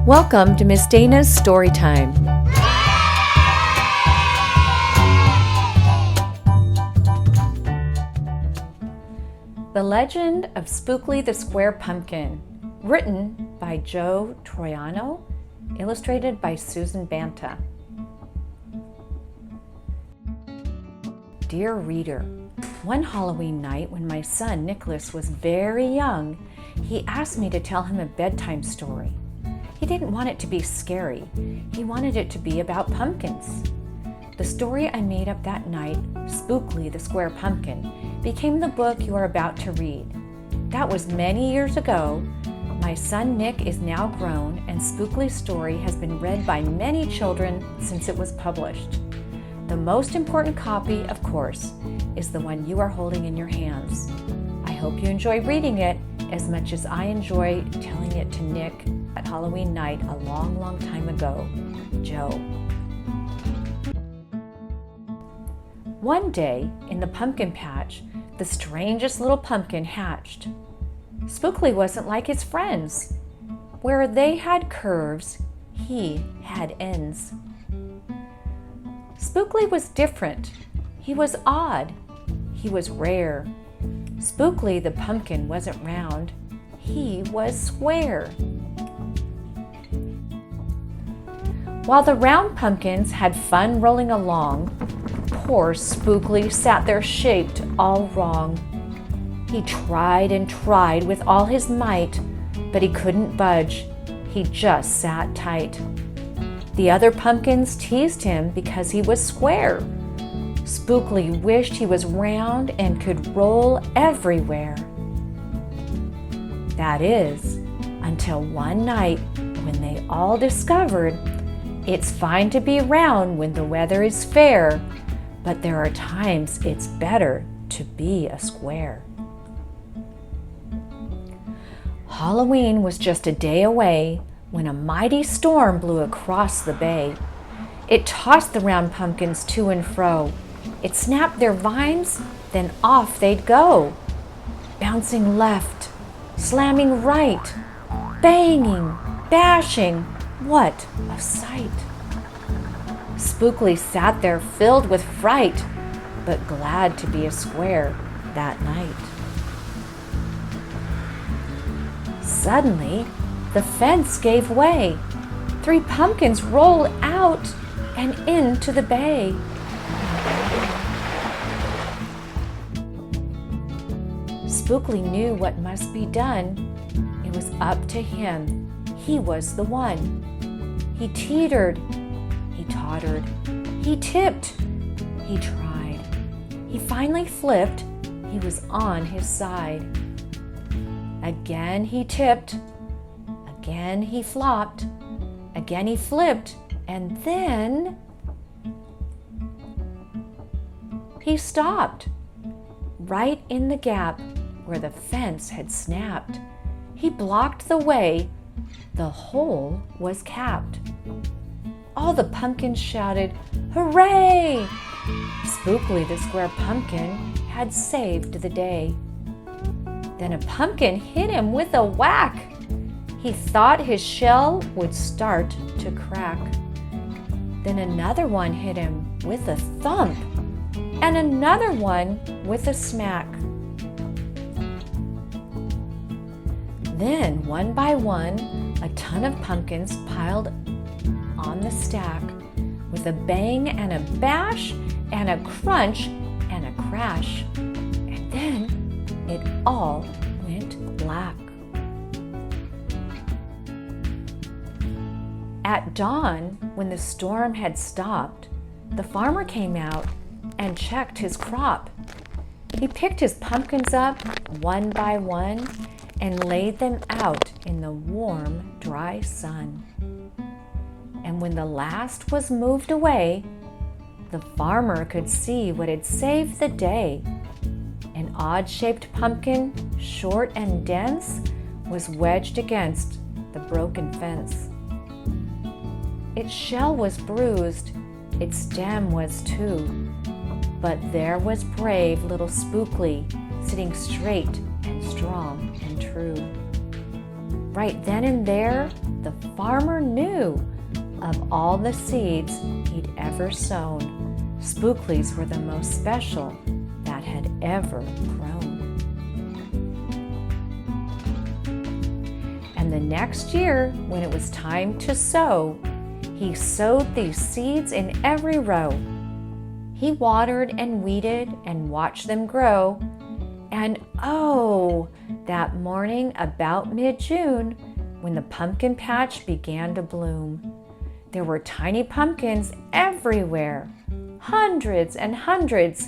Welcome to Miss Dana's Storytime. The Legend of Spookley the Square Pumpkin, written by Joe Troiano, illustrated by Susan Banta. Dear reader, one Halloween night when my son Nicholas was very young, he asked me to tell him a bedtime story. He didn't want it to be scary. He wanted it to be about pumpkins. The story I made up that night, Spookley the Square Pumpkin, became the book you are about to read. That was many years ago. My son Nick is now grown, and Spookley's story has been read by many children since it was published. The most important copy, of course, is the one you are holding in your hands. I hope you enjoy reading it as much as I enjoy telling it to Nick at Halloween night a long, long time ago. Joe. One day, in the pumpkin patch, the strangest little pumpkin hatched. Spookley wasn't like his friends. Where they had curves, he had ends. Spookley was different. He was odd. He was rare. Spookley the pumpkin wasn't round. He was square. While the round pumpkins had fun rolling along, poor Spookley sat there shaped all wrong. He tried and tried with all his might, but he couldn't budge. He just sat tight. The other pumpkins teased him because he was square. Spookley wished he was round and could roll everywhere. That is, until one night when they all discovered it's fine to be round when the weather is fair, but there are times it's better to be a square. Halloween was just a day away when a mighty storm blew across the bay. It tossed the round pumpkins to and fro. It snapped their vines, then off they'd go, bouncing left, slamming right, banging, bashing. What a sight! Spookley sat there filled with fright, but glad to be a square that night. Suddenly, the fence gave way. 3 pumpkins rolled out and into the bay. Spookley knew what must be done. It was up to him. He was the one. He teetered, he tottered, he tipped, he tried. He finally flipped. He was on his side. Again he tipped, again he flopped, again he flipped, and then he stopped right in the gap where the fence had snapped. He blocked the way. The hole was capped. All the pumpkins shouted, "Hooray!" Spookley the Square Pumpkin had saved the day. Then a pumpkin hit him with a whack. He thought his shell would start to crack. Then another one hit him with a thump, and another one with a smack. Then, one by one, a ton of pumpkins piled on the stack with a bang and a bash and a crunch and a crash. And then it all went black. At dawn, when the storm had stopped, the farmer came out and checked his crop. He picked his pumpkins up one by one and laid them out in the warm, dry sun. And when the last was moved away, the farmer could see what had saved the day. An odd-shaped pumpkin, short and dense, was wedged against the broken fence. Its shell was bruised, its stem was too, but there was brave little Spookley sitting straight and strong and true. Right then and there, the farmer knew of all the seeds he'd ever sown, Spookleys were the most special that had ever grown. And the next year, when it was time to sow, he sowed these seeds in every row. He watered and weeded and watched them grow. And oh, that morning about mid-June, when the pumpkin patch began to bloom, there were tiny pumpkins everywhere, hundreds and hundreds,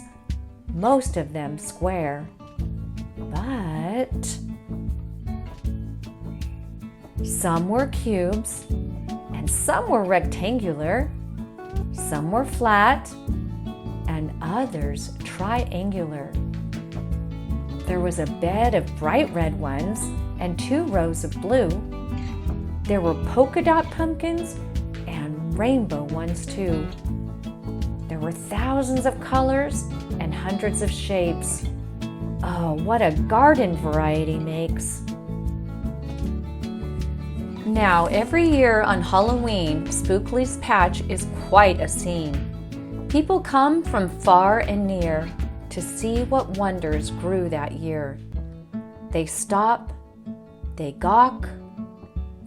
most of them square. But some were cubes, and some were rectangular, some were flat, and others triangular. There was a bed of bright red ones and 2 rows of blue. There were polka dot pumpkins and rainbow ones too. There were thousands of colors and hundreds of shapes. Oh, what a garden variety makes! Now, every year on Halloween, Spookley's Patch is quite a scene. People come from far and near to see what wonders grew that year. They stop, they gawk,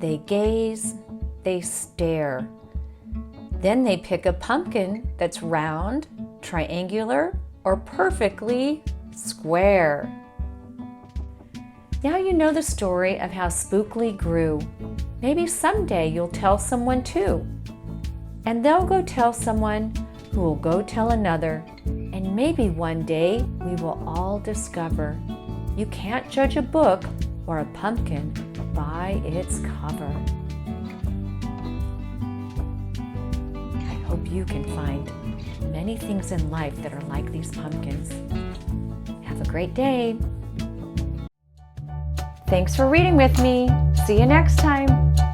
they gaze, they stare. Then they pick a pumpkin that's round, triangular, or perfectly square. Now you know the story of how Spookley grew. Maybe someday you'll tell someone too. And they'll go tell someone who will go tell another. And maybe one day we will all discover you can't judge a book or a pumpkin by its cover. I hope you can find many things in life that are like these pumpkins. Have a great day. Thanks for reading with me. See you next time.